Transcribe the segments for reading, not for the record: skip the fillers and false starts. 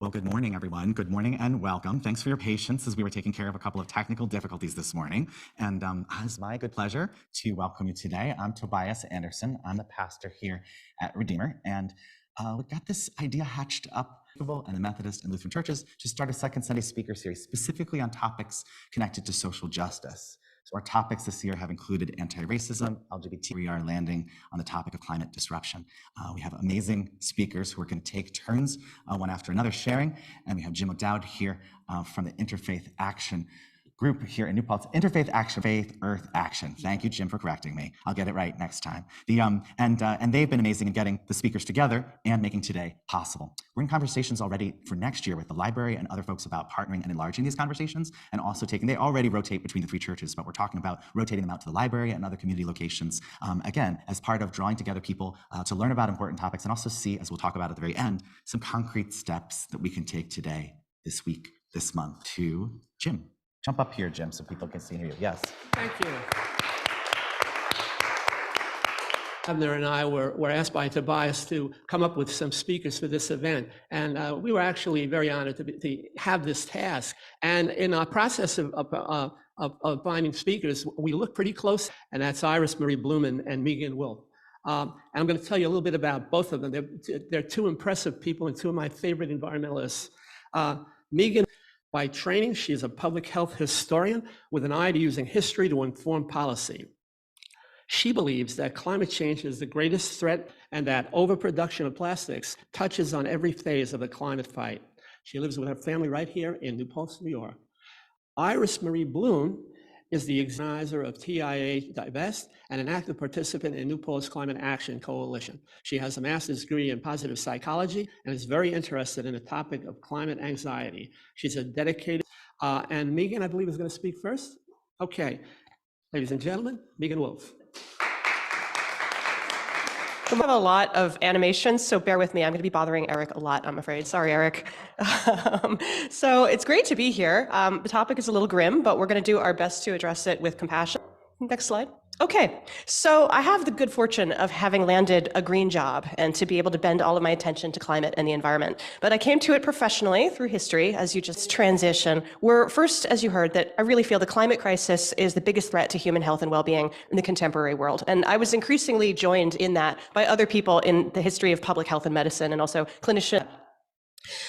Well, good morning, everyone. Good morning and welcome. Thanks for your patience as we were taking care of a couple of technical difficulties this morning. And it's my good pleasure to welcome you today. I'm Tobias Anderson. I'm the pastor here at Redeemer. And we got this idea hatched up and the Methodist and Lutheran churches to start a second Sunday speaker series specifically on topics connected to social justice. So our topics this year have included anti-racism, LGBT. We are landing on the topic of climate disruption. We have amazing speakers who are going to take turns one after another sharing. And we have Jim O'Dowd here from the Interfaith Action group here in New Paltz. Interfaith Action, Faith, Earth Action. Thank you, Jim, for correcting me. I'll get it right next time. And they've been amazing in getting the speakers together and making today possible. We're in conversations already for next year with the library and other folks about partnering and enlarging these conversations, and also they already rotate between the three churches, but we're talking about rotating them out to the library and other community locations, again, as part of drawing together people to learn about important topics and also see, as we'll talk about at the very end, some concrete steps that we can take today, this week, this month to Jim. Jump up here, Jim, so people can see and hear you. Yes. Thank you. Governor and I were asked by Tobias to come up with some speakers for this event, and we were actually very honored to have this task. And in our process of finding speakers, we looked pretty close, and that's Iris Marie Bloom and Megan Wolf. And I'm going to tell you a little bit about both of them. They're two impressive people and two of my favorite environmentalists. Megan, by training, she is a public health historian with an eye to using history to inform policy. She believes that climate change is the greatest threat and that overproduction of plastics touches on every phase of the climate fight. She lives with her family right here in New Paltz, New York. Iris Marie Bloom is the organizer of TIA Divest and an active participant in New Paltz Climate Action Coalition. She has a master's degree in positive psychology and is very interested in the topic of climate anxiety. She's a dedicated, and Megan, I believe, is going to speak first. Okay, ladies and gentlemen, Megan Wolf. We have a lot of animations, so bear with me. I'm going to be bothering Eric a lot, I'm afraid. Sorry, Eric. So it's great to be here. The topic is a little grim, but we're going to do our best to address it with compassion. Next slide. Okay, so I have the good fortune of having landed a green job and to be able to bend all of my attention to climate and the environment. But I came to it professionally through history, as you just transition, where first, as you heard, that I really feel the climate crisis is the biggest threat to human health and well-being in the contemporary world. And I was increasingly joined in that by other people in the history of public health and medicine and also clinicians.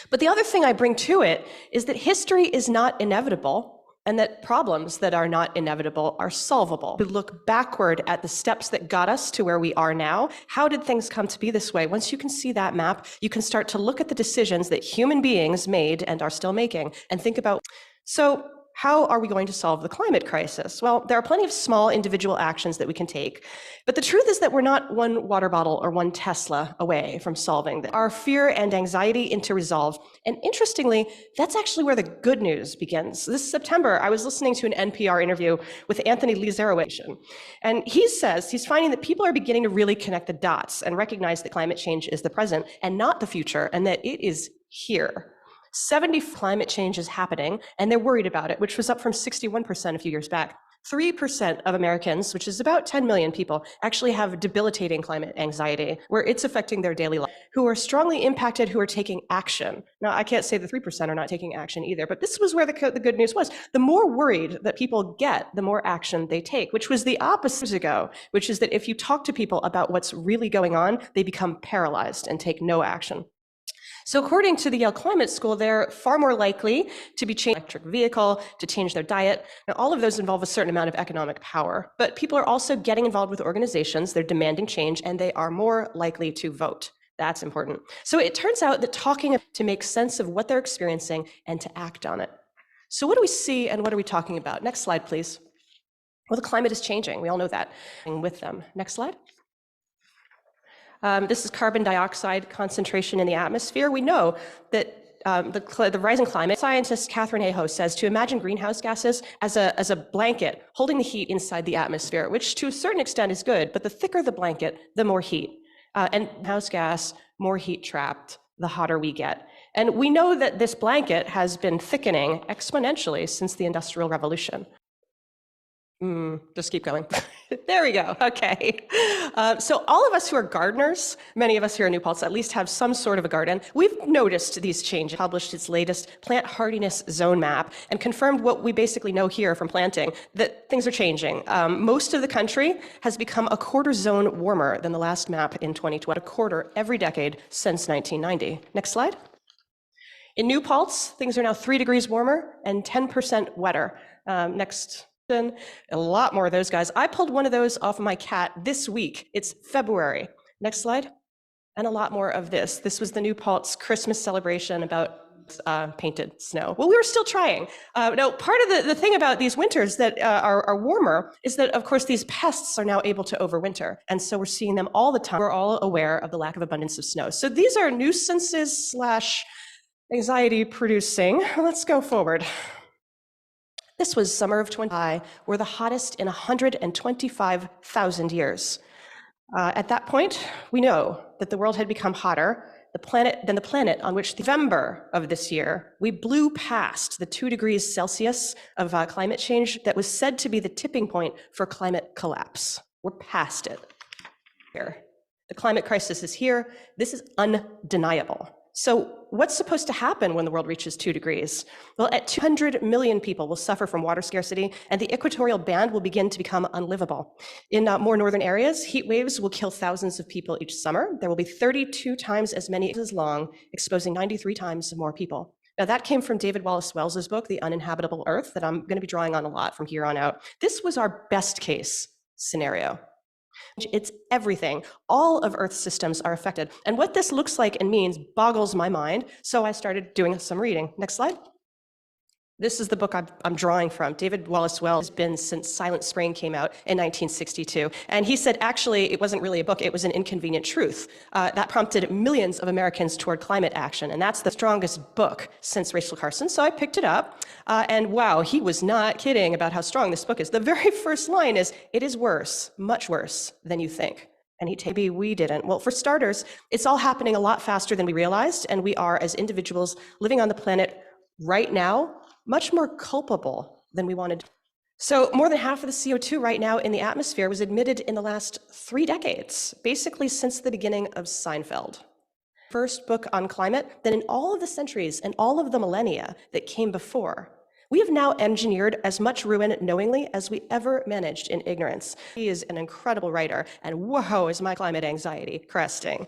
But the other thing I bring to it is that history is not inevitable, and that problems that are not inevitable are solvable. We look backward at the steps that got us to where we are now. How did things come to be this way? Once you can see that map, you can start to look at the decisions that human beings made and are still making and think about, so how are we going to solve the climate crisis? Well, there are plenty of small individual actions that we can take, but the truth is that we're not one water bottle or one Tesla away from solving our fear and anxiety into resolve. And interestingly, that's actually where the good news begins. This September, I was listening to an NPR interview with Anthony Lizarowicz, and he says he's finding that people are beginning to really connect the dots and recognize that climate change is the present and not the future, and that it is here. 70 climate change is happening, and they're worried about it, which was up from 61% a few years back. 3% of Americans, which is about 10 million people, actually have debilitating climate anxiety, where it's affecting their daily life, who are strongly impacted, who are taking action. Now, I can't say the 3% are not taking action either, but this was where the good news was. The more worried that people get, the more action they take, which was the opposite ago, which is that if you talk to people about what's really going on, they become paralyzed and take no action. So according to the Yale Climate School, they're far more likely to be changing electric vehicle, to change their diet. Now, all of those involve a certain amount of economic power, but people are also getting involved with organizations, they're demanding change, and they are more likely to vote. That's important. So it turns out that talking to make sense of what they're experiencing and to act on it. So what do we see and what are we talking about? Next slide, please. Well, the climate is changing. We all know that. With them. Next slide. This is carbon dioxide concentration in the atmosphere. We know that the rising climate, scientist Catherine Aho says to imagine greenhouse gases as a blanket holding the heat inside the atmosphere, which to a certain extent is good, but the thicker the blanket, the more heat. And greenhouse gas, more heat trapped, the hotter we get. And we know that this blanket has been thickening exponentially since the Industrial Revolution. Just keep going. There we go. Okay. So all of us who are gardeners, many of us here in New Paltz at least have some sort of a garden. We've noticed these changes, published its latest plant hardiness zone map and confirmed what we basically know here from planting, that things are changing. Most of the country has become a quarter zone warmer than the last map in 2020, a quarter every decade since 1990. Next slide. In New Paltz, things are now 3 degrees warmer and 10% wetter. Next. A lot more of those guys. I pulled one of those off my cat this week. It's February. Next slide. And a lot more of this. This was the New Paltz Christmas celebration about painted snow. Well, we were still trying. No, part of the thing about these winters that are warmer is that, of course, these pests are now able to overwinter. And so we're seeing them all the time. We're all aware of the lack of abundance of snow. So these are nuisances / anxiety producing. Let's go forward. This was summer of 2020. We're the hottest in 125,000 years. At that point, we know that the world had become hotter than the planet on which November of this year, we blew past the 2 degrees Celsius of climate change that was said to be the tipping point for climate collapse. We're past it here. The climate crisis is here. This is undeniable. So what's supposed to happen when the world reaches 2 degrees? Well, at 200 million people will suffer from water scarcity, and the equatorial band will begin to become unlivable. In more northern areas, heat waves will kill thousands of people each summer. There will be 32 times as many as long, exposing 93 times more people. Now, that came from David Wallace Wells's book, The Uninhabitable Earth, that I'm going to be drawing on a lot from here on out. This was our best case scenario. It's everything. All of Earth's systems are affected. And what this looks like and means boggles my mind. So I started doing some reading. Next slide. This is the book I'm drawing from. David Wallace Wells has been since Silent Spring came out in 1962. And he said, actually, it wasn't really a book, it was an inconvenient truth. That prompted millions of Americans toward climate action. And that's the strongest book since Rachel Carson. So I picked it up. And wow, he was not kidding about how strong this book is. The very first line is, it is worse, much worse than you think. And maybe we didn't. Well, for starters, it's all happening a lot faster than we realized. And we are, as individuals living on the planet right now, much more culpable than we wanted. So more than half of the CO2 right now in the atmosphere was emitted in the last 3 decades, basically since the beginning of Seinfeld. First book on climate, then in all of the centuries and all of the millennia that came before. We have now engineered as much ruin knowingly as we ever managed in ignorance. He is an incredible writer, and whoa, is my climate anxiety cresting.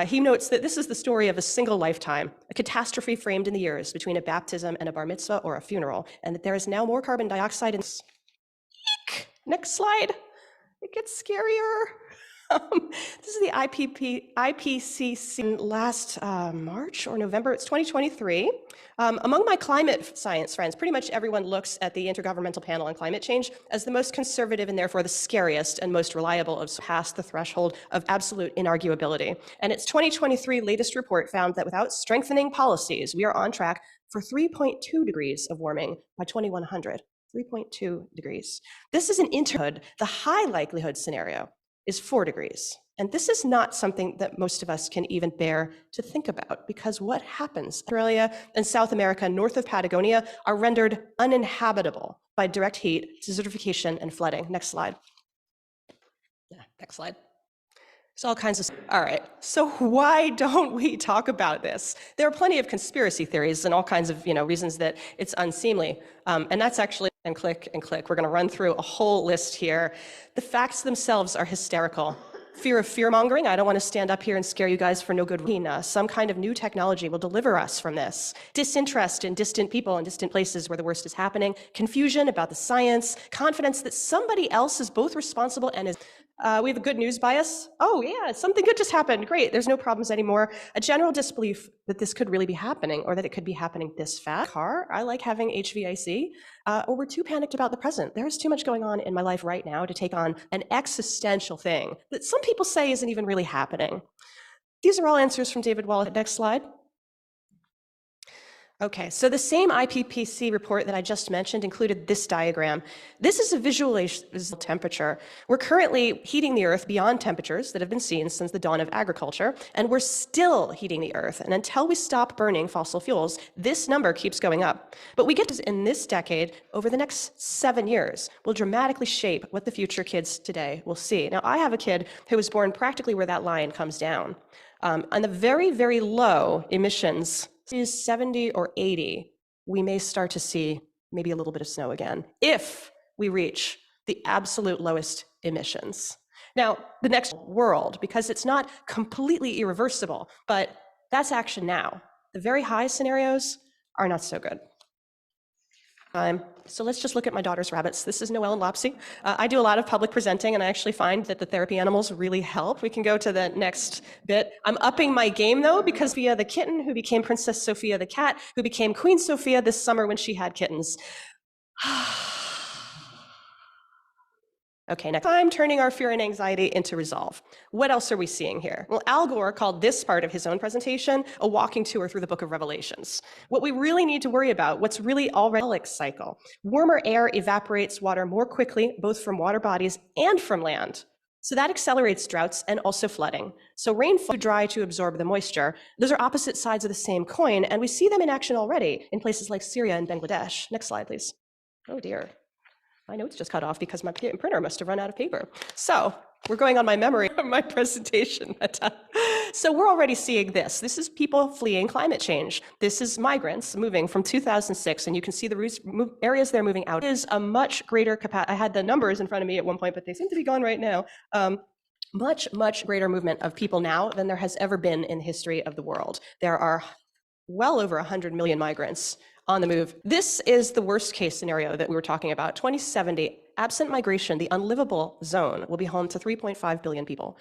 He notes that this is the story of a single lifetime, a catastrophe framed in the years between a baptism and a bar mitzvah or a funeral, and that there is now more carbon dioxide in... Next slide. It gets scarier. This is the IPCC last March or November, it's 2023. Among my climate science friends, pretty much everyone looks at the Intergovernmental Panel on Climate Change as the most conservative and therefore the scariest and most reliable of past the threshold of absolute inarguability. And its 2023 latest report found that without strengthening policies, we are on track for 3.2 degrees of warming by 2100. 3.2 degrees. This is an interhood. The high likelihood scenario is 4 degrees. And this is not something that most of us can even bear to think about, because what happens? Australia and South America north of Patagonia are rendered uninhabitable by direct heat, desertification, and flooding. Next slide. Next slide. There's all kinds of, all right, so why don't we talk about this? There are plenty of conspiracy theories and all kinds of reasons that it's unseemly. And that's actually, and click. We're gonna run through a whole list here. The facts themselves are hysterical. Fear of fear-mongering. I don't want to stand up here and scare you guys for no good reason. Some kind of new technology will deliver us from this. Disinterest in distant people and distant places where the worst is happening. Confusion about the science. Confidence that somebody else is both responsible and is... we have a good news bias. Oh yeah, something good just happened. Great, there's no problems anymore. A general disbelief that this could really be happening or that it could be happening this fast. I like having HVAC. Or we're too panicked about the present. There's too much going on in my life right now to take on an existential thing that some people say isn't even really happening. These are all answers from David Wallace. Next slide. Okay, so the same IPCC report that I just mentioned included this diagram. This is a visualization of temperature. We're currently heating the Earth beyond temperatures that have been seen since the dawn of agriculture, and we're still heating the Earth. And until we stop burning fossil fuels, this number keeps going up. But we get to in this decade, over the next 7 years, will dramatically shape what the future kids today will see. Now, I have a kid who was born practically where that line comes down. On the very, very low emissions, is 70 or 80, we may start to see maybe a little bit of snow again, if we reach the absolute lowest emissions. Now, the next world, because it's not completely irreversible, but that's action now. The very high scenarios are not so good. So let's just look at my daughter's rabbits. This is Noelle and Lopsy. I do a lot of public presenting, and I actually find that the therapy animals really help. We can go to the next bit. I'm upping my game, though, because Sophia the kitten, who became Princess Sophia the cat, who became Queen Sophia this summer when she had kittens. Okay, next time, turning our fear and anxiety into resolve. What else are we seeing here? Well, Al Gore called this part of his own presentation a walking tour through the book of Revelations. What we really need to worry about, what's really already cycle. Warmer air evaporates water more quickly, both from water bodies and from land. So that accelerates droughts and also flooding. So rainfall too dry to absorb the moisture. Those are opposite sides of the same coin, and we see them in action already in places like Syria and Bangladesh. Next slide, please. Oh dear. My notes just cut off because my printer must have run out of paper. So we're going on my memory of my presentation. So we're already seeing this. This is people fleeing climate change. This is migrants moving from 2006, and you can see the areas they're moving out. It is a much greater capacity. I had the numbers in front of me at one point, but they seem to be gone right now. Much, much greater movement of people now than there has ever been in the history of the world. There are well over 100 million migrants on the move. This is the worst case scenario that we were talking about. 2070, absent migration, the unlivable zone will be home to 3.5 billion people.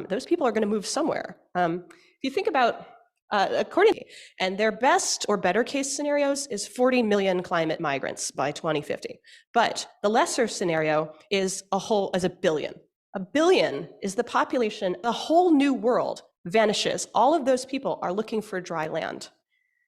Those people are going to move somewhere. If you think about, and their best or better case scenarios is 40 million climate migrants by 2050. But the lesser scenario is a billion. A billion is the population, a whole new world vanishes. All of those people are looking for dry land.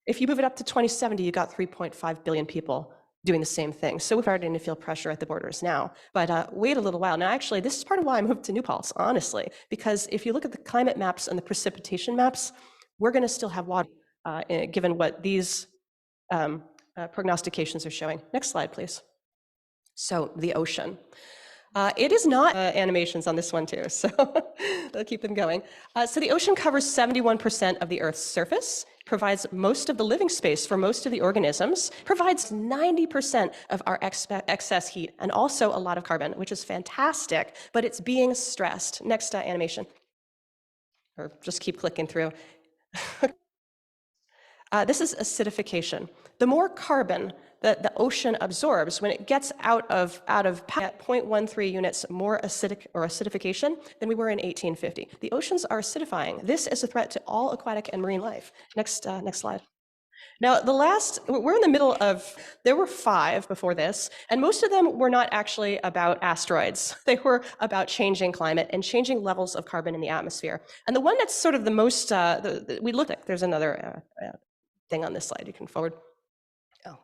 If you move it up to 2070, you got 3.5 billion people doing the same thing. So we're starting to feel pressure at the borders now. But wait a little while. Now, actually, this is part of why I moved to New Paltz, honestly, because if you look at the climate maps and the precipitation maps, we're going to still have water, given what these prognostications are showing. Next slide, please. So the ocean. It is not animations on this one too, so they'll keep them going. So the ocean covers 71% of the Earth's surface, provides most of the living space for most of the organisms, provides 90% of our excess heat, and also a lot of carbon, which is fantastic, but it's being stressed. Next animation, or just keep clicking through. This is acidification. The more carbon that the ocean absorbs, when it gets out of at 0.13 units more acidic or acidification than we were in 1850. The oceans are acidifying. This is a threat to all aquatic and marine life. Next slide. Now, we're in the middle of, there were 5 before this, and most of them were not actually about asteroids. They were about changing climate and changing levels of carbon in the atmosphere. And the one that's sort of the most, we looked at, there's another thing on this slide, you can forward. Oh,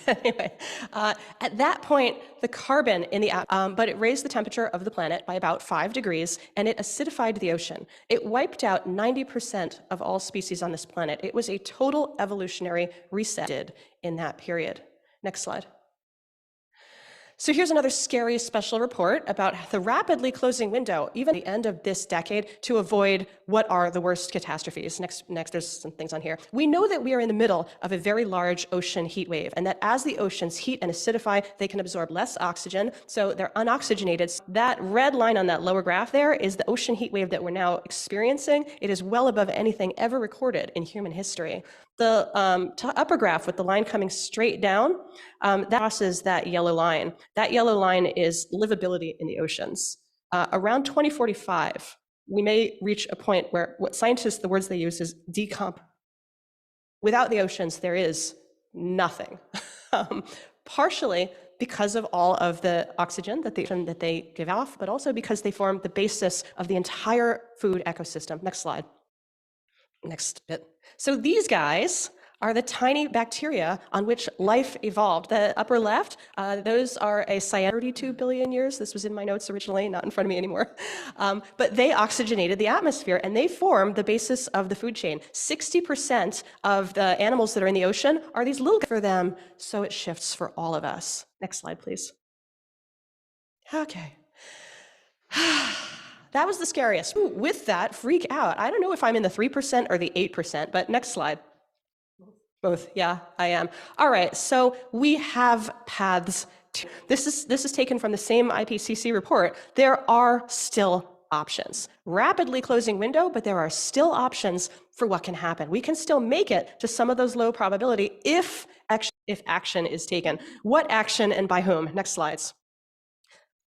anyway, at that point, the carbon in the but it raised the temperature of the planet by about 5 degrees, and it acidified the ocean. It wiped out 90% of all species on this planet. It was a total evolutionary reset in that period. Next slide. So here's another scary special report about the rapidly closing window, even at the end of this decade, to avoid what are the worst catastrophes. Next, there's some things on here. We know that we are in the middle of a very large ocean heat wave, and that as the oceans heat and acidify, they can absorb less oxygen, so they're unoxygenated. That red line on that lower graph there is the ocean heat wave that we're now experiencing. It is well above anything ever recorded in human history. The upper graph with the line coming straight down, that crosses that yellow line. That yellow line is livability in the oceans. Around 2045, we may reach a point where what scientists, the words they use is decomp. Without the oceans, there is nothing. Partially because of all of the oxygen that they give off, but also because they form the basis of the entire food ecosystem. Next slide. Next bit. So these guys are the tiny bacteria on which life evolved. The upper left, those are a 32 billion years. This was in my notes originally, not in front of me anymore. But they oxygenated the atmosphere and they form the basis of the food chain. 60% of the animals that are in the ocean are these little for them, so it shifts for all of us. Next slide, please. Okay. That was the scariest. Ooh, with that, freak out. I don't know if I'm in the 3% or the 8%, but next slide. Both, yeah, I am. All right, so we have paths. This is taken from the same IPCC report. There are still options. Rapidly closing window, but there are still options for what can happen. We can still make it to some of those low probability if action is taken. What action and by whom? Next slides.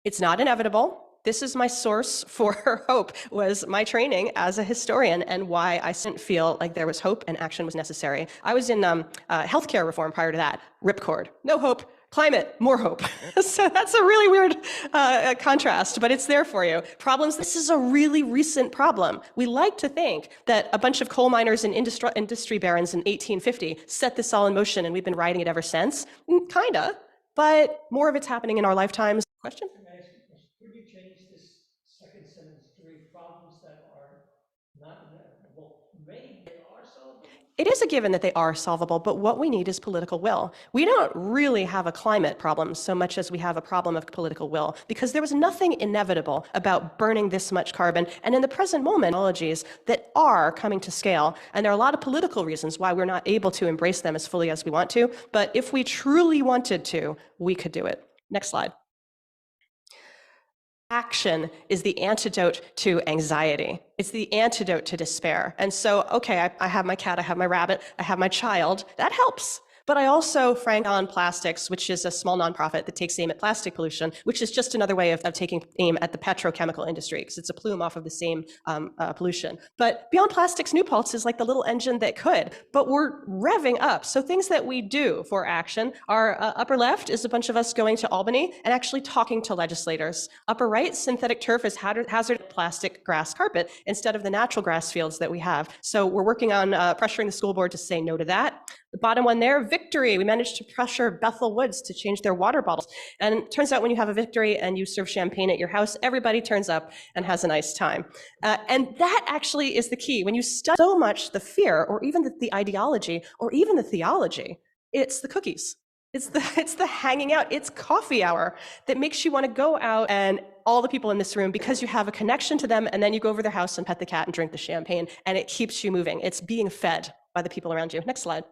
It's not inevitable. This is my source for hope, was my training as a historian and why I didn't feel like there was hope and action was necessary. I was in healthcare reform prior to that, ripcord, no hope, climate, more hope. So that's a really weird contrast, but it's there for you. Problems, this is a really recent problem. We like to think that a bunch of coal miners and industry barons in 1850 set this all in motion and we've been riding it ever since. Kinda, but more of it's happening in our lifetimes. Question? Could you change this second sentence to read problems that are not inevitable? Maybe they are solvable. It is a given that they are solvable, but what we need is political will. We don't really have a climate problem so much as we have a problem of political will, because there was nothing inevitable about burning this much carbon. And in the present moment, technologies that are coming to scale, and there are a lot of political reasons why we're not able to embrace them as fully as we want to, but if we truly wanted to, we could do it. Next slide. Action is the antidote to anxiety. It's the antidote to despair. And so, okay, I have my cat, I have my rabbit, I have my child. That helps. But I also, on Plastics, which is a small nonprofit that takes aim at plastic pollution, which is just another way of taking aim at the petrochemical industry, because it's a plume off of the same pollution. But Beyond Plastics, New Paltz is like the little engine that could, but we're revving up. So things that we do for action are upper left is a bunch of us going to Albany and actually talking to legislators. Upper right, synthetic turf is hazard plastic grass carpet instead of the natural grass fields that we have. So we're working on pressuring the school board to say no to that. The bottom one there, victory. We managed to pressure Bethel Woods to change their water bottles. And it turns out when you have a victory and you serve champagne at your house, everybody turns up and has a nice time. And that actually is the key. When you study so much the fear or even the ideology or even the theology, it's the cookies. It's the hanging out. It's coffee hour that makes you want to go out and all the people in this room because you have a connection to them, and then you go over their house and pet the cat and drink the champagne, and it keeps you moving. It's being fed by the people around you. Next slide.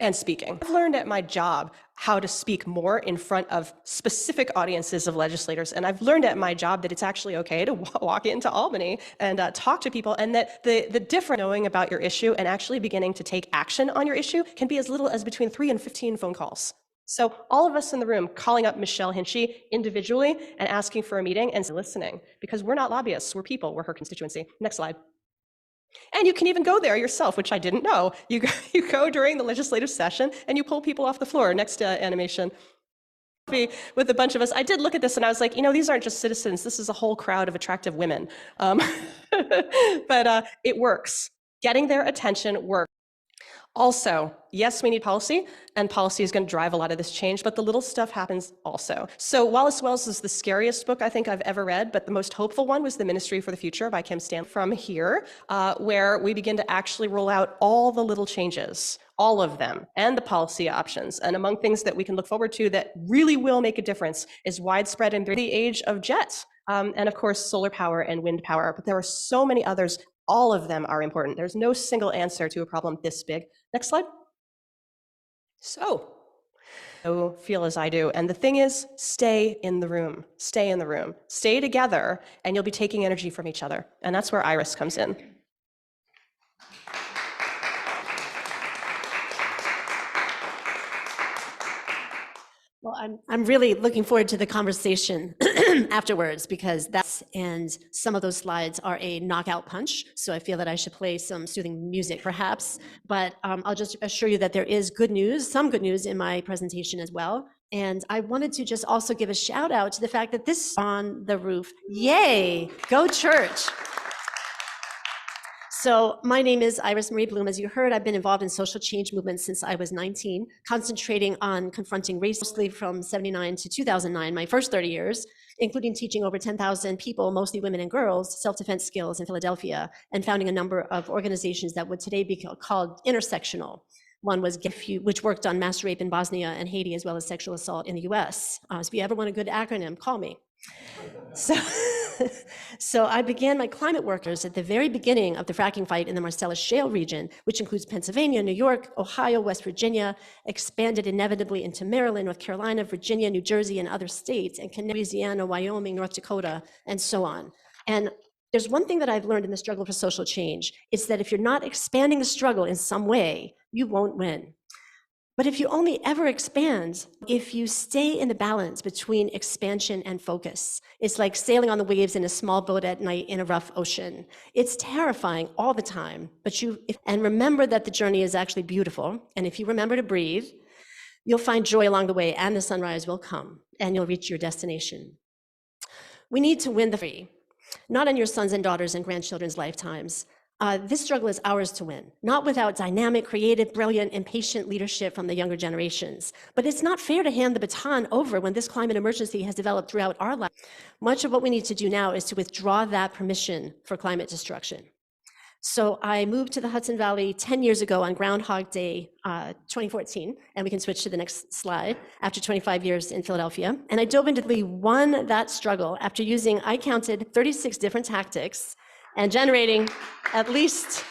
And speaking. I've learned at my job how to speak more in front of specific audiences of legislators. And I've learned at my job that it's actually okay to walk into Albany and talk to people, and that the difference knowing about your issue and actually beginning to take action on your issue can be as little as between 3 and 15 phone calls. So all of us in the room calling up Michelle Hinchy individually and asking for a meeting and listening, because we're not lobbyists, we're people, we're her constituency. Next slide. And you can even go there yourself, which I didn't know. You go during the legislative session and you pull people off the floor. Next animation. With a bunch of us. I did look at this and I was like, these aren't just citizens. This is a whole crowd of attractive women. But it works. Getting their attention works. Also, yes, we need policy, and policy is going to drive a lot of this change, but the little stuff happens also. So Wallace Wells is the scariest book I think I've ever read, but the most hopeful one was The Ministry for the Future by Kim Stanley. From here, where we begin to actually roll out all the little changes, all of them, and the policy options. And among things that we can look forward to that really will make a difference is widespread in the age of jets, and of course, solar power and wind power. But there are so many others. All of them are important. There's no single answer to a problem this big. Next slide. So feel as I do. And the thing is, stay in the room. Stay in the room. Stay together, and you'll be taking energy from each other. And that's where Iris comes in. Well, I'm really looking forward to the conversation afterwards, because and some of those slides are a knockout punch. So I feel that I should play some soothing music perhaps, but I'll just assure you that there is good news, some good news in my presentation as well. And I wanted to just also give a shout out to the fact that this is on the roof. Yay, go church. So my name is Iris Marie Bloom. As you heard, I've been involved in social change movements since I was 19, concentrating on confronting race mostly from 79 to 2009, my first 30 years, including teaching over 10,000 people, mostly women and girls, self-defense skills in Philadelphia, and founding a number of organizations that would today be called intersectional. One was GIFU, which worked on mass rape in Bosnia and Haiti, as well as sexual assault in the US. So if you ever want a good acronym, call me. So I began my climate workers at the very beginning of the fracking fight in the Marcellus Shale region, which includes Pennsylvania, New York, Ohio, West Virginia, expanded inevitably into Maryland, North Carolina, Virginia, New Jersey, and other states, and Louisiana, Wyoming, North Dakota, and so on. And there's one thing that I've learned in the struggle for social change. It's that if you're not expanding the struggle in some way, you won't win. But if you only ever expand, if you stay in the balance between expansion and focus, it's like sailing on the waves in a small boat at night in a rough ocean. It's terrifying all the time, but and remember that the journey is actually beautiful. And if you remember to breathe, you'll find joy along the way, and the sunrise will come, and you'll reach your destination. We need to win the free, not on your sons and daughters and grandchildren's lifetimes. This struggle is ours to win, not without dynamic, creative, brilliant, and patient leadership from the younger generations. But it's not fair to hand the baton over when this climate emergency has developed throughout our life. Much of what we need to do now is to withdraw that permission for climate destruction. So I moved to the Hudson Valley 10 years ago on Groundhog Day 2014, and we can switch to the next slide, after 25 years in Philadelphia. And I dove into won that struggle after using, I counted 36 different tactics and generating at least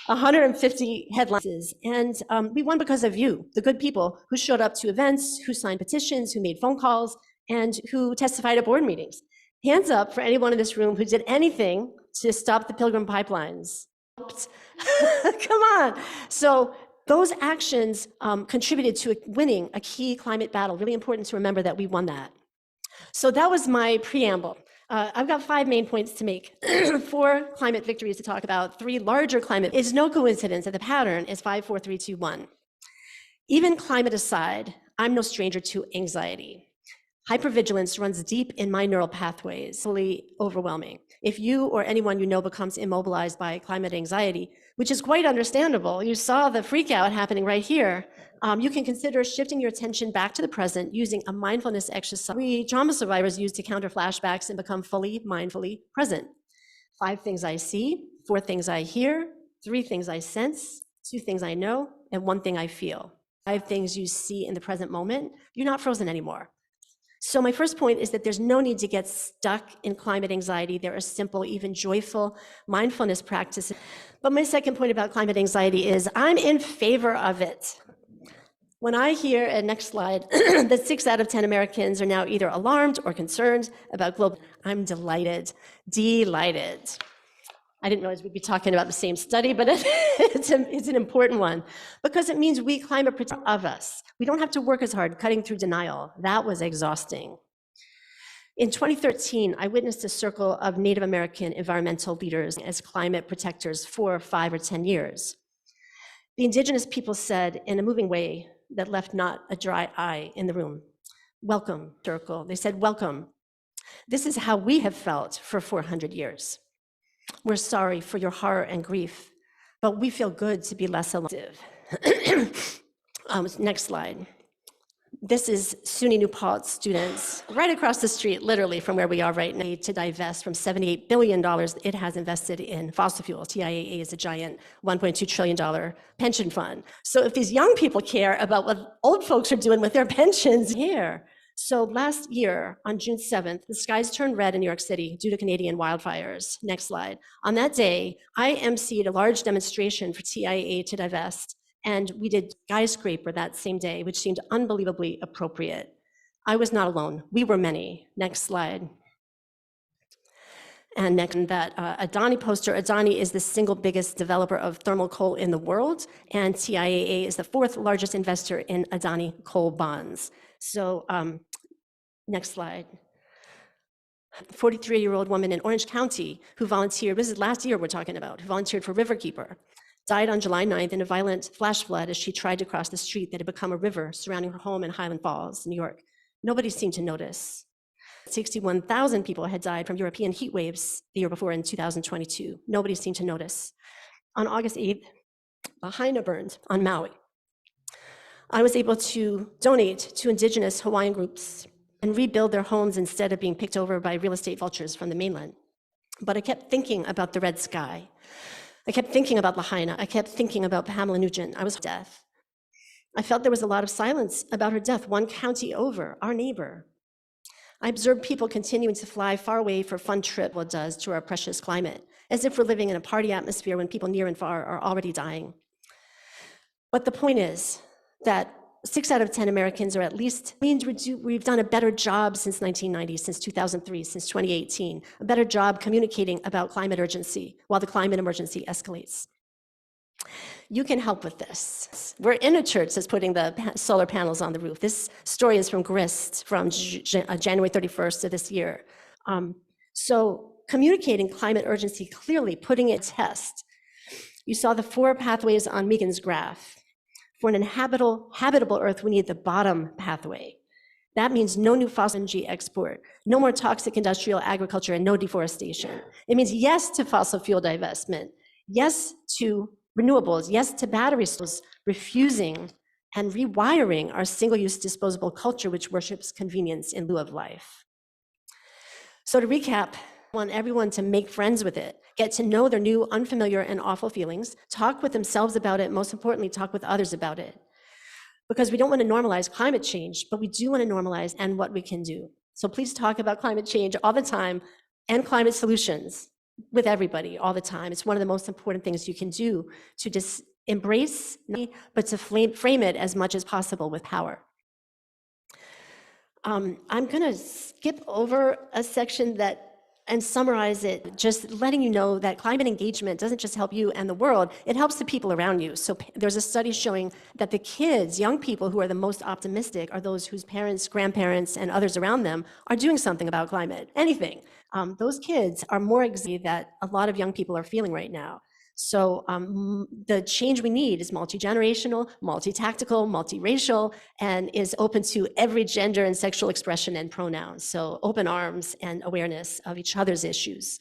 150 headlines. And we won because of you, the good people who showed up to events, who signed petitions, who made phone calls, and who testified at board meetings. Hands up for anyone in this room who did anything to stop the Pilgrim pipelines. Come on. So those actions contributed to winning a key climate battle. Really important to remember that we won that. So that was my preamble. I've got 5 main points to make, 4 climate victories to talk about, 3 larger climate. It's no coincidence that the pattern is 5, 4, 3, 2, 1. Even climate aside, I'm no stranger to anxiety. Hypervigilance runs deep in my neural pathways, fully overwhelming. If you or anyone you know becomes immobilized by climate anxiety, which is quite understandable, you saw the freak out happening right here, you can consider shifting your attention back to the present using a mindfulness exercise we trauma survivors use to counter flashbacks and become fully mindfully present. 5 things I see, 4 things I hear, 3 things I sense, 2 things I know, and 1 thing I feel. 5 things you see in the present moment. You're not frozen anymore. So my first point is that there's no need to get stuck in climate anxiety. There are simple, even joyful mindfulness practices. But my second point about climate anxiety is I'm in favor of it. When I hear, and next slide, that 6 out of 10 Americans are now either alarmed or concerned about global, I'm delighted. I didn't realize we'd be talking about the same study, but it's an important one because it means we climate protect of us. We don't have to work as hard cutting through denial. That was exhausting. In 2013, I witnessed a circle of Native American environmental leaders as climate protectors for 5 or 10 years. The indigenous people said in a moving way that left not a dry eye in the room, welcome, circle. They said, welcome. This is how we have felt for 400 years. We're sorry for your horror and grief, but we feel good to be less elective. Next slide. This is SUNY New Paltz students right across the street, literally from where we are right now, to divest from $78 billion it has invested in fossil fuels. TIAA is a giant $1.2 trillion pension fund. So if these young people care about what old folks are doing with their pensions here. So last year, on June 7th, the skies turned red in New York City due to Canadian wildfires. Next slide. On that day, I emceed a large demonstration for TIAA to divest, and we did skyscraper that same day, which seemed unbelievably appropriate. I was not alone. We were many. Next slide. And next, that Adani poster. Adani is the single biggest developer of thermal coal in the world, and TIAA is the 4th largest investor in Adani coal bonds. So next slide. 43-year-old woman in Orange County who volunteered, this is last year we're talking about, who volunteered for Riverkeeper, died on July 9th in a violent flash flood as she tried to cross the street that had become a river surrounding her home in Highland Falls, New York. Nobody seemed to notice. 61,000 people had died from European heat waves the year before in 2022. Nobody seemed to notice. On August 8th, Lahaina burned on Maui. I was able to donate to indigenous Hawaiian groups and rebuild their homes instead of being picked over by real estate vultures from the mainland. But I kept thinking about the red sky. I kept thinking about Lahaina. I kept thinking about Pamela Nugent. I was death. I felt there was a lot of silence about her death, one county over, our neighbor. I observed people continuing to fly far away for a fun trip, what does to our precious climate, as if we're living in a party atmosphere when people near and far are already dying. But the point is that 6 out of 10 Americans, or at least, means we've done a better job since 1990, since 2003, since 2018, a better job communicating about climate urgency while the climate emergency escalates. You can help with this. We're in a church that's putting the solar panels on the roof. This story is from Grist from January 31st of this year. So communicating climate urgency clearly, putting it to test. You saw the 4 pathways on Megan's graph. For an habitable Earth, we need the bottom pathway. That means no new fossil energy export, no more toxic industrial agriculture, and no deforestation. It means yes to fossil fuel divestment, yes to renewables, yes to battery stores, refusing and rewiring our single-use disposable culture, which worships convenience in lieu of life. So to recap, I want everyone to make friends with it, get to know their new, unfamiliar, and awful feelings, talk with themselves about it, most importantly, talk with others about it. Because we don't want to normalize climate change, but we do want to normalize and what we can do. So please talk about climate change all the time and climate solutions with everybody all the time. It's one of the most important things you can do to just embrace, but to frame it as much as possible with power. I'm going to skip over a section and summarize it, just letting you know that climate engagement doesn't just help you and the world, it helps the people around you. So there's a study showing that the kids, young people who are the most optimistic are those whose parents, grandparents, and others around them are doing something about climate, anything. Those kids are more excited that a lot of young people are feeling right now. So the change we need is multi-generational, multi-tactical, multi-racial, and is open to every gender and sexual expression and pronouns. So open arms and awareness of each other's issues.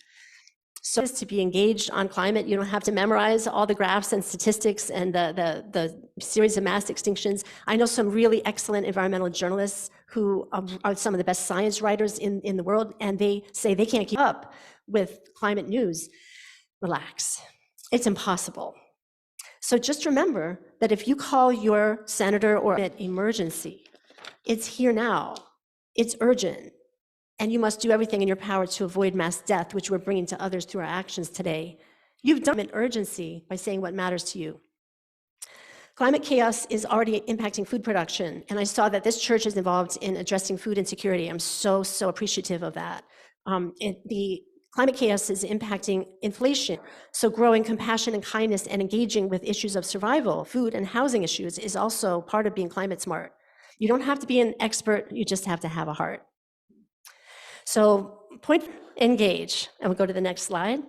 So to be engaged on climate, you don't have to memorize all the graphs and statistics and the series of mass extinctions. I know some really excellent environmental journalists who are some of the best science writers in the world, and they say they can't keep up with climate news. Relax. It's impossible. So just remember that if you call your senator or an emergency, it's here now, it's urgent, and you must do everything in your power to avoid mass death, which we're bringing to others through our actions today. You've done an urgency by saying what matters to you. Climate chaos is already impacting food production, and I saw that this church is involved in addressing food insecurity. I'm so appreciative of that. The climate chaos is impacting inflation, so growing compassion and kindness and engaging with issues of survival, food and housing issues is also part of being climate smart. You don't have to be an expert, you just have to have a heart. So engage, and we'll go to the next slide.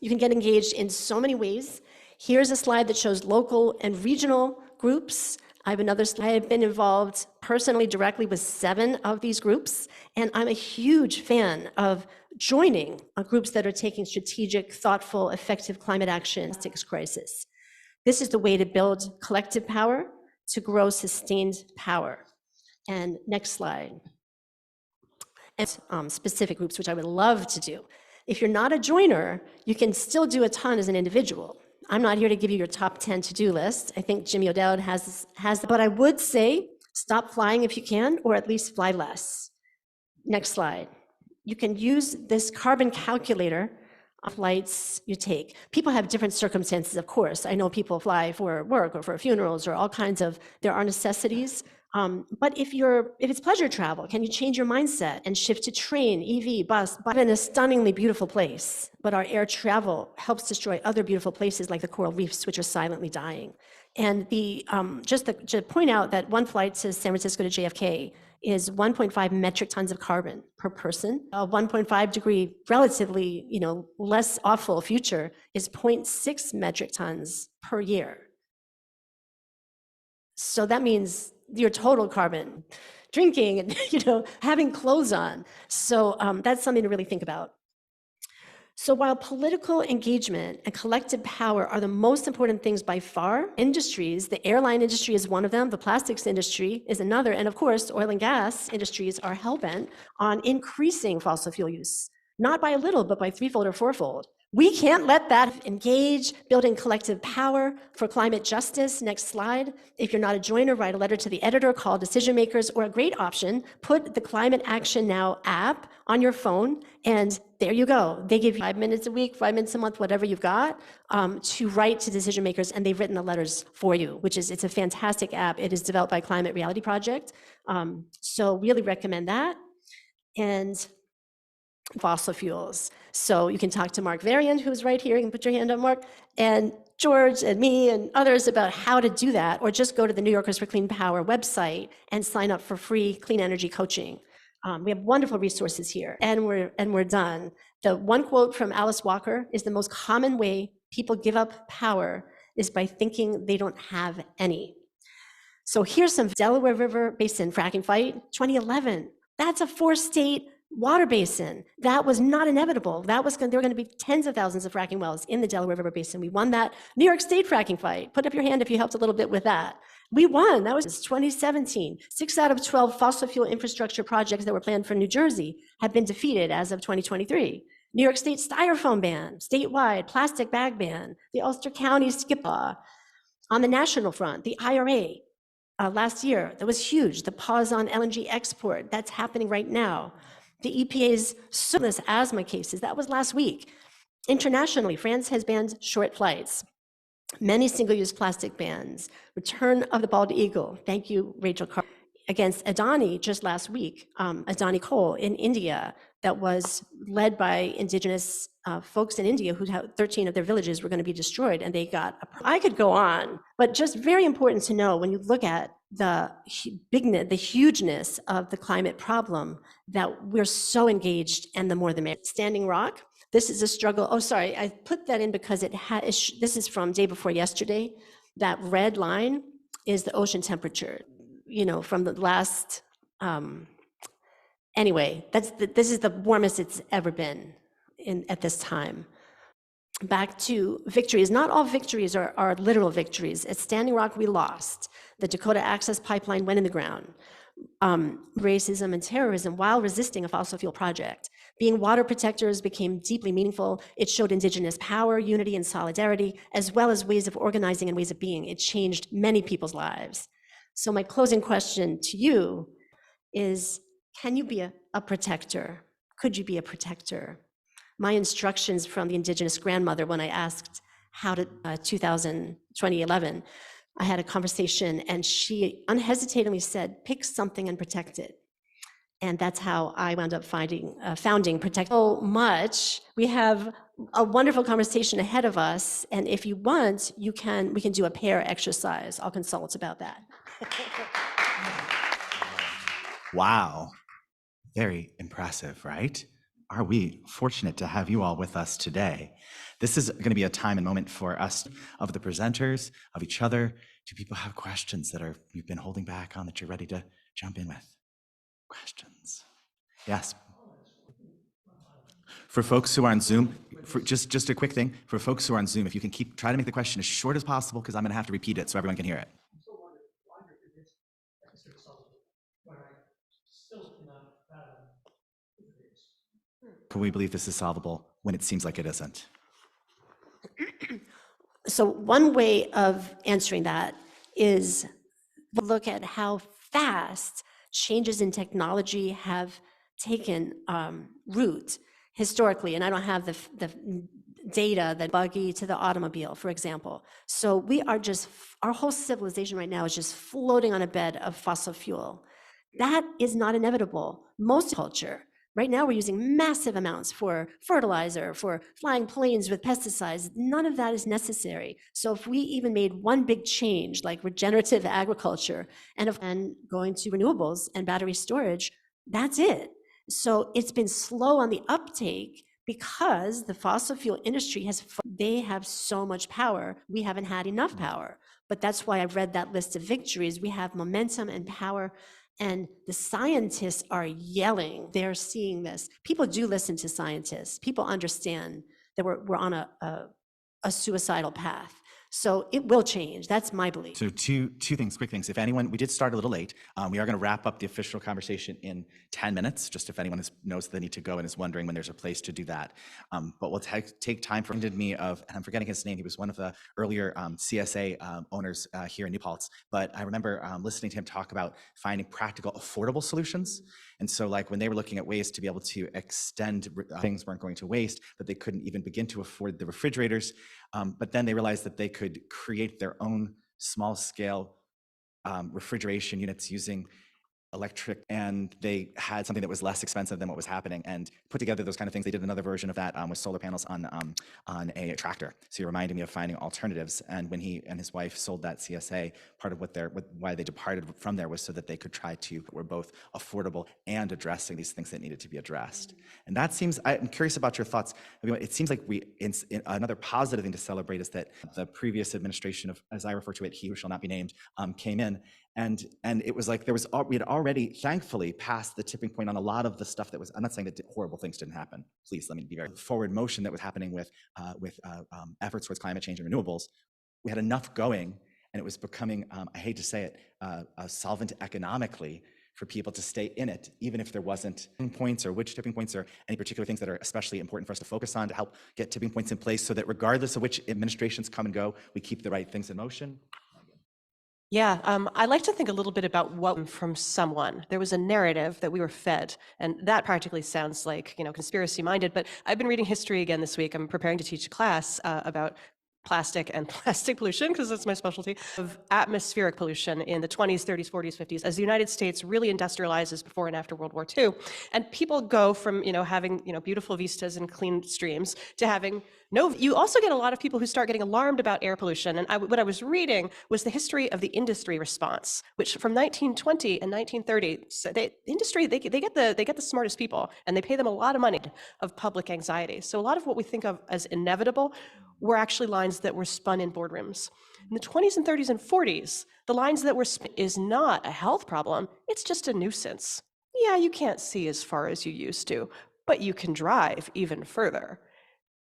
You can get engaged in so many ways. Here's a slide that shows local and regional groups. I have another slide. I have been involved personally directly with 7 of these groups, and I'm a huge fan of joining groups that are taking strategic, thoughtful, effective climate action in this crisis. This is the way to build collective power, to grow sustained power. And next slide. And specific groups, which I would love to do. If you're not a joiner, you can still do a ton as an individual. I'm not here to give you your top 10 to-do list. I think Jimmy O'Dowd has, but I would say stop flying if you can, or at least fly less. Next slide. You can use this carbon calculator on flights you take. People have different circumstances, of course. I know people fly for work or for funerals or all kinds of, there are necessities. But if it's pleasure travel, can you change your mindset and shift to train, EV, bus, in a stunningly beautiful place? But our air travel helps destroy other beautiful places like the coral reefs, which are silently dying. And to point out that one flight to San Francisco to JFK is 1.5 metric tons of carbon per person. A 1.5 degree, relatively, less awful future is 0.6 metric tons per year. So that means your total carbon, drinking, and having clothes on. So that's something to really think about. So while political engagement and collective power are the most important things by far, industries, the airline industry is one of them, the plastics industry is another, and of course, oil and gas industries are hell-bent on increasing fossil fuel use, not by a little, but by threefold or fourfold. We can't let that engage, building collective power for climate justice. Next slide. If you're not a joiner, write a letter to the editor, call decision makers, or a great option, put the Climate Action Now app on your phone, and there you go. They give you 5 minutes a week, 5 minutes a month, whatever you've got, to write to decision makers, and they've written the letters for you, it's a fantastic app. It is developed by Climate Reality Project. So really recommend that. And fossil fuels. So you can talk to Mark Varian, who's right here. You can put your hand up, Mark, and George and me and others about how to do that, or just go to the New Yorkers for Clean Power website and sign up for free clean energy coaching. We have wonderful resources here, and we're done. The one quote from Alice Walker is the most common way people give up power is by thinking they don't have any. So here's some Delaware River Basin fracking fight, 2011. That's a 4-state water basin. That was not inevitable. There were going to be tens of thousands of fracking wells in the Delaware River Basin. We won that New York State fracking fight. Put up your hand if you helped a little bit with that. We won. That was 2017. 6 out of 12 fossil fuel infrastructure projects that were planned for New Jersey have been defeated as of 2023. New York State styrofoam ban, statewide plastic bag ban, the Ulster County skip law. On the national front, the IRA last year, that was huge. The pause on LNG export, that's happening right now. The EPA's sunless asthma cases, that was last week. Internationally, France has banned short flights, many single-use plastic bans, return of the bald eagle. Thank you, Rachel Carr. Against Adani just last week, Adani coal in India, that was led by indigenous folks in India who had 13 of their villages were going to be destroyed, and they got I could go on, but just very important to know when you look at the hugeness of the climate problem, that we're so engaged, and the more the merrier. Standing Rock, this is a struggle. Oh, sorry, I put that in because this is from day before yesterday. That red line is the ocean temperature, from the last, anyway, this is the warmest it's ever been at this time. Back to victories. Not all victories are literal victories. At Standing Rock, we lost. The Dakota Access Pipeline went in the ground. Racism and terrorism while resisting a fossil fuel project. Being water protectors became deeply meaningful. It showed indigenous power, unity, and solidarity, as well as ways of organizing and ways of being. It changed many people's lives. So my closing question to you is, can you be a protector? Could you be a protector? My instructions from the indigenous grandmother when I asked how to 2011, I had a conversation, and she unhesitatingly said, pick something and protect it. And that's how I wound up founding Protect. So much. We have a wonderful conversation ahead of us, and if you want, we can do a pair exercise. I'll consult about that. Wow, very impressive, right? Are we fortunate to have you all with us today? This is going to be a time and moment for us, of the presenters, of each other. Do people have questions that you've been holding back on that you're ready to jump in with? Questions? Yes. For folks who are on Zoom, just a quick thing. For folks who are on Zoom, if you can try to make the question as short as possible, because I'm going to have to repeat it so everyone can hear it. Can we believe this is solvable when it seems like it isn't? So one way of answering that is look at how fast changes in technology have taken root historically. And I don't have the data, the buggy to the automobile, for example. So our whole civilization right now is just floating on a bed of fossil fuel. That is not inevitable. Most culture. Right now, we're using massive amounts for fertilizer, for flying planes with pesticides. None of that is necessary. So if we even made one big change, like regenerative agriculture, and going to renewables and battery storage, that's it. So it's been slow on the uptake because the fossil fuel industry they have so much power. We haven't had enough power. But that's why I've read that list of victories. We have momentum and power. And the scientists are yelling. They're seeing this. People do listen to scientists. People understand that we're on a suicidal path. So it will change. That's my belief. So two things, quick things. If anyone, we did start a little late. We are going to wrap up the official conversation in 10 minutes, just if anyone knows they need to go and is wondering when there's a place to do that. But we'll take time for me of, and I'm forgetting his name. He was one of the earlier CSA owners here in New Paltz. But I remember listening to him talk about finding practical, affordable solutions. And so like when they were looking at ways to be able to extend things weren't going to waste, but they couldn't even begin to afford the refrigerators. But then they realized that they could create their own small scale refrigeration units using electric, and they had something that was less expensive than what was happening, and put together those kind of things. They did another version of that with solar panels on a tractor. So you're reminding me of finding alternatives. And when he and his wife sold that CSA, part of why they departed from there was so that they could try to were both affordable and addressing these things that needed to be addressed. And that seems, I'm curious about your thoughts. I mean, it seems like another positive thing to celebrate is that the previous administration of, as I refer to it, he who shall not be named, came in. And it was like we had already thankfully passed the tipping point on a lot of the stuff that was, I'm not saying that horrible things didn't happen. Please let me be very forward motion that was happening with efforts towards climate change and renewables. We had enough going, and it was becoming, I hate to say it, solvent economically for people to stay in it, even if there wasn't tipping points or which tipping points or any particular things that are especially important for us to focus on to help get tipping points in place so that regardless of which administrations come and go, we keep the right things in motion. Yeah, I like to think a little bit about what from someone. There was a narrative that we were fed, and that practically sounds like, conspiracy-minded, but I've been reading history again this week. I'm preparing to teach a class about plastic and plastic pollution, because that's my specialty, of atmospheric pollution in the 20s, 30s, 40s, 50s, as the United States really industrializes before and after World War II. And people go from, having, beautiful vistas and clean streams to having no, you also get a lot of people who start getting alarmed about air pollution. And what I was reading was the history of the industry response, which from 1920 and 1930, so the industry, they get the smartest people, and they pay them a lot of money of public anxiety. So a lot of what we think of as inevitable were actually lines that were spun in boardrooms. In the 20s and 30s and 40s, the lines that were spun is not a health problem, it's just a nuisance. Yeah, you can't see as far as you used to, but you can drive even further.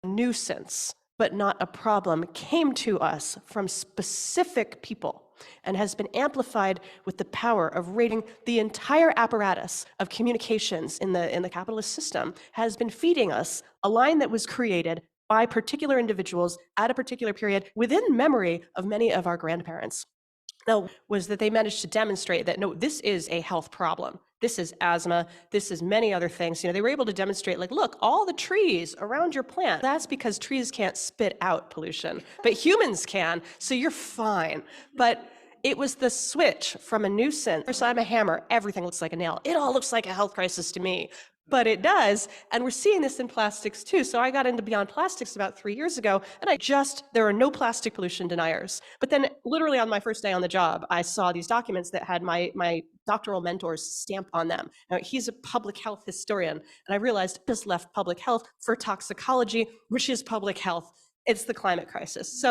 Nuisance, but not a problem, came to us from specific people and has been amplified with the power of rating the entire apparatus of communications in the capitalist system, has been feeding us a line that was created by particular individuals at a particular period within memory of many of our grandparents. Now, was that they managed to demonstrate that, no, this is a health problem. This is asthma. This is many other things. They were able to demonstrate, like, look, all the trees around your plant, that's because trees can't spit out pollution, but humans can, so you're fine. But it was the switch from a nuisance. First, I'm a hammer, everything looks like a nail. It all looks like a health crisis to me. But it does, and we're seeing this in plastics too. So I got into Beyond Plastics about 3 years ago, and there are no plastic pollution deniers. But then literally on my first day on the job, I saw these documents that had my doctoral mentor's stamp on them. Now, he's a public health historian, and I realized I just left public health for toxicology, which is public health. It's the climate crisis.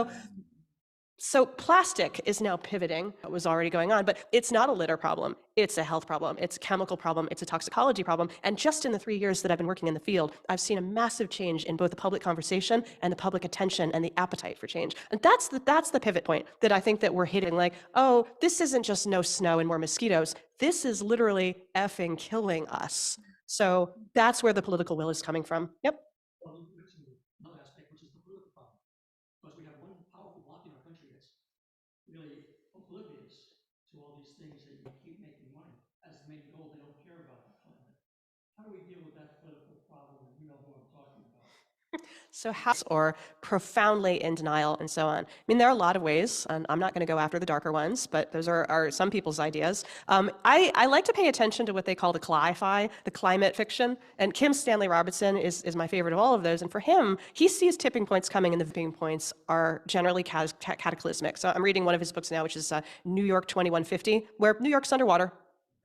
So plastic is now pivoting. It was already going on, but it's not a litter problem. It's a health problem. It's a chemical problem. It's a toxicology problem. And just in the 3 years that I've been working in the field, I've seen a massive change in both the public conversation and the public attention and the appetite for change. And that's the pivot point that I think that we're hitting. Like, oh, this isn't just no snow and more mosquitoes. This is literally effing killing us. So that's where the political will is coming from. Yep. Well, another aspect, which is the political problem, because we have one powerful bloc in our country that's really oblivious to all these things that you keep making money as the main goal. They don't care about the climate. How do we deal with that political problem? And you know who I'm talking about. So or profoundly in denial and so on. I mean, there are a lot of ways, and I'm not going to go after the darker ones, but those are some people's ideas. I like to pay attention to what they call the cli-fi, the climate fiction, and Kim Stanley Robertson is my favorite of all of those. And for him, he sees tipping points coming, and the tipping points are generally cataclysmic. So I'm reading one of his books now, which is New York 2150, where New York's underwater.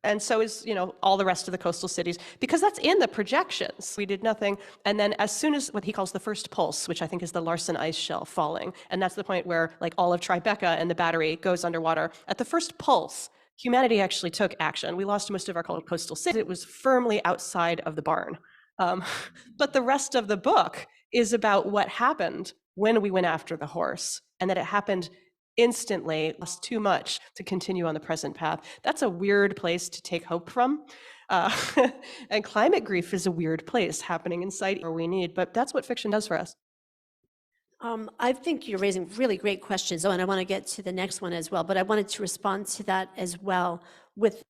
And so is, all the rest of the coastal cities, because that's in the projections. We did nothing. And then as soon as what he calls the first pulse, which I think is the Larsen ice shelf falling, and that's the point where like all of Tribeca and the battery goes underwater. At the first pulse, humanity actually took action. We lost most of our coastal cities. It was firmly outside of the barn. But the rest of the book is about what happened when we went after the horse, and that it happened instantly, lost too much to continue on the present path. That's a weird place to take hope from. And climate grief is a weird place happening inside where we need, but that's what fiction does for us. I think you're raising really great questions. Oh, and I want to get to the next one as well, but I wanted to respond to that as well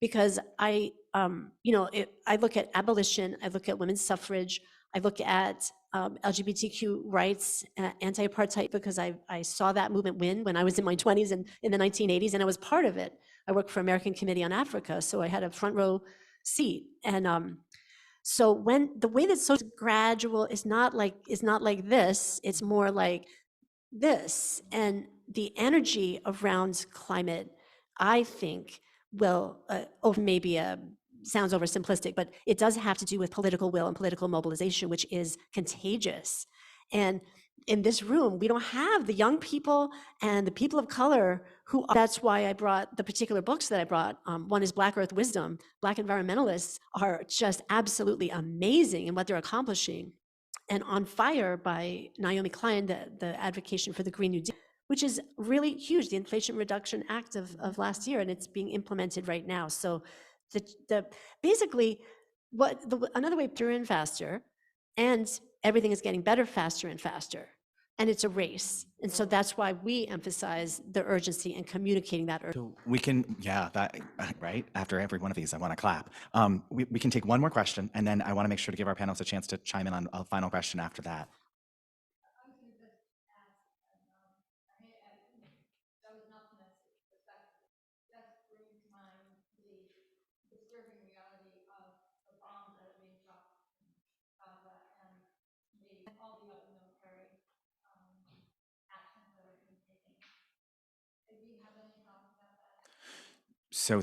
because I look at abolition, I look at women's suffrage, I look at LGBTQ rights, anti-apartheid, because I saw that movement win when I was in my 20s and in the 1980s, and I was part of it. I worked for American Committee on Africa, so I had a front row seat. And so when the way that social gradual is not like this, it's more like this. And the energy around climate, I think, will maybe sounds oversimplistic, but it does have to do with political will and political mobilization, which is contagious. And in this room, we don't have the young people and the people of color who, that's why I brought the particular books that I brought. One is Black Earth Wisdom. Black environmentalists are just absolutely amazing in what they're accomplishing. And On Fire by Naomi Klein, the advocacy for the Green New Deal, which is really huge, the Inflation Reduction Act of last year, and it's being implemented right now. So basically, another way to faster, and everything is getting better faster and faster. And it's a race. And so that's why we emphasize the urgency and communicating that urgency. So we can, right? After every one of these, I want to clap. We can take one more question, and then I want to make sure to give our panelists a chance to chime in on a final question after that. So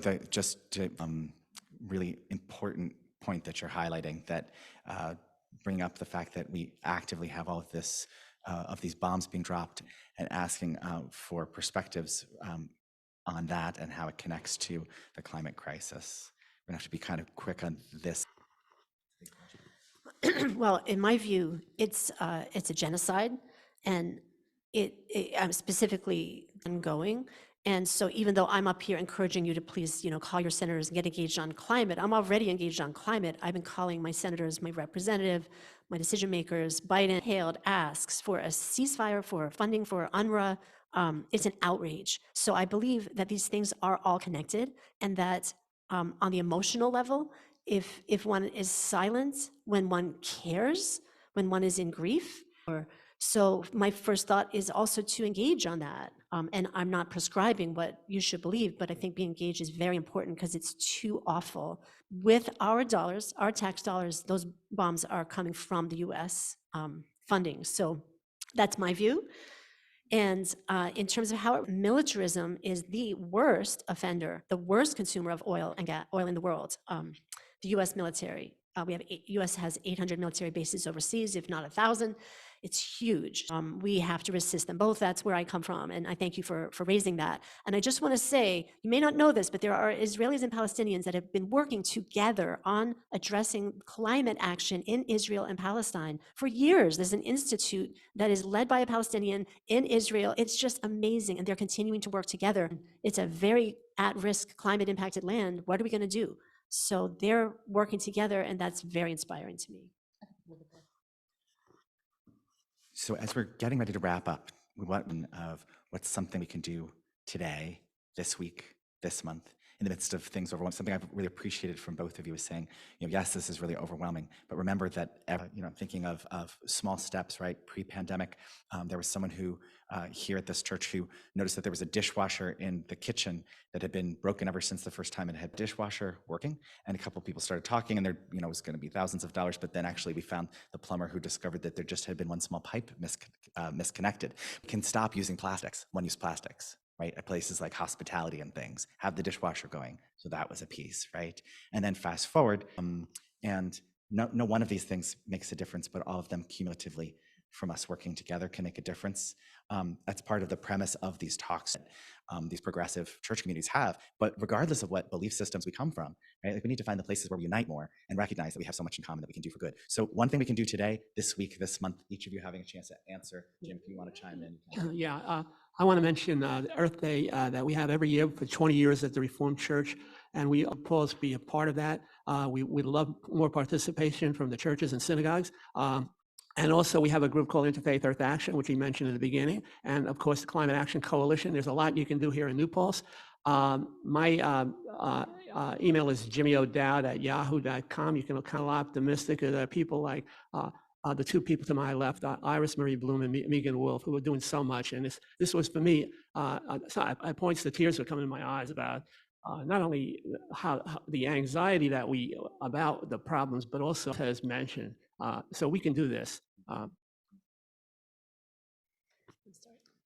really important point that you're highlighting, that bring up the fact that we actively have all of this, of these bombs being dropped, and asking for perspectives on that and how it connects to the climate crisis. We're gonna have to be kind of quick on this. Well, in my view, it's a genocide, and I'm specifically ongoing. And so even though I'm up here encouraging you to please, call your senators and get engaged on climate, I'm already engaged on climate. I've been calling my senators, my representative, my decision makers. Biden hailed asks for a ceasefire, for funding for UNRWA. It's an outrage. So I believe that these things are all connected, and that on the emotional level, if one is silent when one cares, when one is in grief, so my first thought is also to engage on that. And I'm not prescribing what you should believe, but I think being engaged is very important, because it's too awful. With our dollars, our tax dollars, those bombs are coming from the US funding. So that's my view. And in terms of how militarism is the worst offender, the worst consumer of oil and gas, oil in the world, the US military. US has 800 military bases overseas, if not 1,000. It's huge. We have to resist them both. That's where I come from. And I thank you for raising that. And I just want to say, you may not know this, but there are Israelis and Palestinians that have been working together on addressing climate action in Israel and Palestine for years. There's an institute that is led by a Palestinian in Israel. It's just amazing. And they're continuing to work together. It's a very at-risk climate impacted land. What are we going to do? So they're working together, and that's very inspiring to me. So as we're getting ready to wrap up, we want of what's something we can do today, this week, this month, in the midst of things overwhelming. Something I've really appreciated from both of you is saying, yes, this is really overwhelming, but remember that, thinking of small steps, right? Pre-pandemic, there was someone who here at this church who noticed that there was a dishwasher in the kitchen that had been broken ever since the first time it had dishwasher working. And a couple of people started talking, and there, was going to be thousands of dollars, but then actually we found the plumber who discovered that there just had been one small pipe misconnected. We can stop using plastics, one-use plastics, right? At places like hospitality and things, have the dishwasher going. So that was a piece, right? And then fast forward, and no one of these things makes a difference, but all of them cumulatively from us working together can make a difference. That's part of the premise of these talks that these progressive church communities have. But regardless of what belief systems we come from, right, like we need to find the places where we unite more and recognize that we have so much in common that we can do for good. So one thing we can do today, this week, this month, each of you having a chance to answer. Jim, if you want to chime in. Yeah, I want to mention the Earth Day that we have every year for 20 years at the Reformed Church, and we oppose to be a part of that. We love more participation from the churches and synagogues. And also we have a group called Interfaith Earth Action, which we mentioned in the beginning. And of course, the Climate Action Coalition. There's a lot you can do here in New Paltz. My email is jimmyo'dowd@yahoo.com. You can look kind of optimistic. There are people like the two people to my left, Iris Marie Bloom and Megan Wolf, who are doing so much. And this was for me, I points the tears are coming in my eyes about not only how the anxiety that about the problems, but also as mentioned. So we can do this.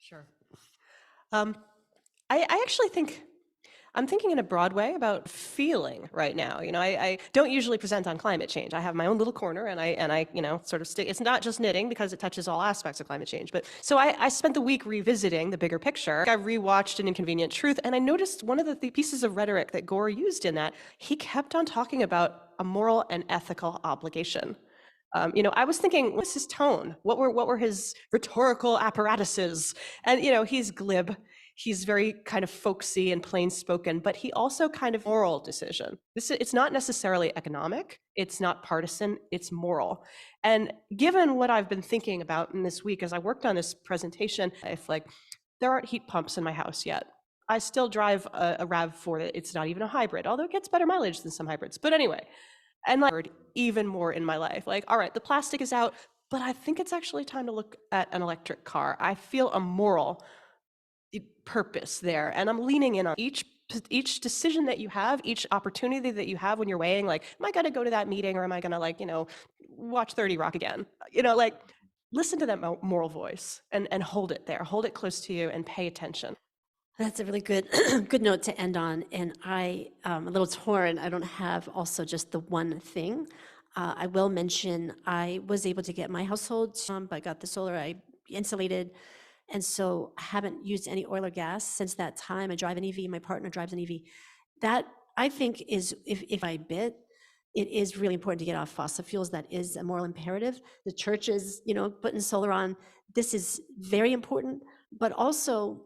Sure. I actually think I'm thinking in a broad way about feeling right now. You know, I don't usually present on climate change. I have my own little corner, and I you know, sort of stick. It's not just knitting because it touches all aspects of climate change. But so I spent the week revisiting the bigger picture. I rewatched An Inconvenient Truth, and I noticed one of the pieces of rhetoric that Gore used in that. He kept on talking about a moral and ethical obligation. You know, I was thinking, what's his tone? What were his rhetorical apparatuses? And you know, he's glib. He's very kind of folksy and plain spoken, but he also kind of moral decision. It's not necessarily economic. It's not partisan. It's moral. And given what I've been thinking about in this week as I worked on this presentation, if like there aren't heat pumps in my house yet. I still drive a RAV4. It's not even a hybrid, although it gets better mileage than some hybrids. But anyway. And like even more in my life, like, all right, the plastic is out, but I think it's actually time to look at an electric car. I feel a moral purpose there, and I'm leaning in on each decision that you have, each opportunity that you have when you're weighing, like, am I going to go to that meeting, or am I going to, like, you know, watch 30 Rock again? You know, like, listen to that moral voice and hold it there, hold it close to you, and pay attention. That's a really good good note to end on. And I'm a little torn. I don't have also just the one thing. I will mention I was able to get my household, but got the solar, I insulated. And so I haven't used any oil or gas since that time. I drive an EV. My partner drives an EV. That I think is, if I bit, it is really important to get off fossil fuels. That is a moral imperative. The church is, you know, putting solar on. This is very important, but also,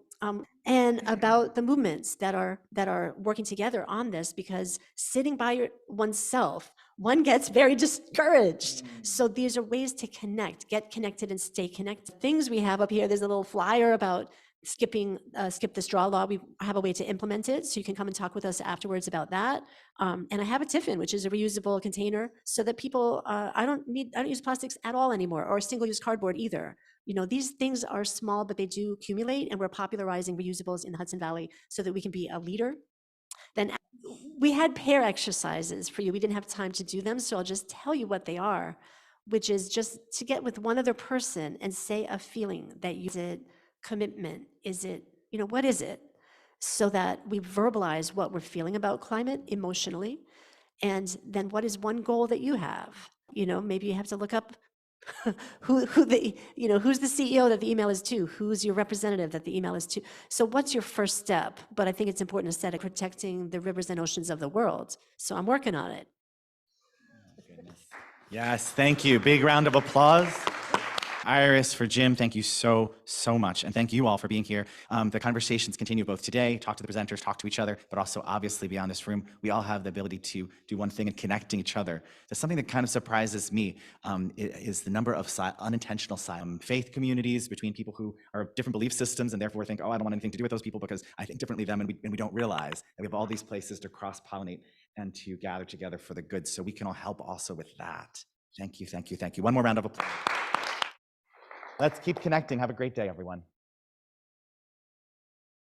and about the movements that are working together on this, because sitting by oneself, one gets very discouraged. So these are ways to connect, get connected and stay connected. Things we have up here, there's a little flyer about skip the straw law. We have a way to implement it, so you can come and talk with us afterwards about that. And I have a tiffin, which is a reusable container, so that people, I don't use plastics at all anymore, or single-use cardboard either. You know, these things are small, but they do accumulate, and we're popularizing reusables in the Hudson Valley so that we can be a leader. Then we had pair exercises for you. We didn't have time to do them, so I'll just tell you what they are, which is just to get with one other person and say a feeling that is it commitment? Is it, you know, what is it? So that we verbalize what we're feeling about climate emotionally. And then what is one goal that you have? You know, maybe you have to look up who's the CEO that the email is to, who's your representative that the email is to. So what's your first step? But I think it's important to set it, protecting the rivers and oceans of the world. So I'm working on it. Goodness. Yes, thank you. Big round of applause. Iris, for Jim, thank you so much. And thank you all for being here. The conversations continue both today, talk to the presenters, talk to each other, but also obviously beyond this room, we all have the ability to do one thing in connecting each other. There's something that kind of surprises me is the number of unintentional faith communities between people who are of different belief systems and therefore think, oh, I don't want anything to do with those people because I think differently than them, and we don't realize that we have all these places to cross-pollinate and to gather together for the good. So we can all help also with that. Thank you, thank you, thank you. One more round of applause. Let's keep connecting. Have a great day, everyone.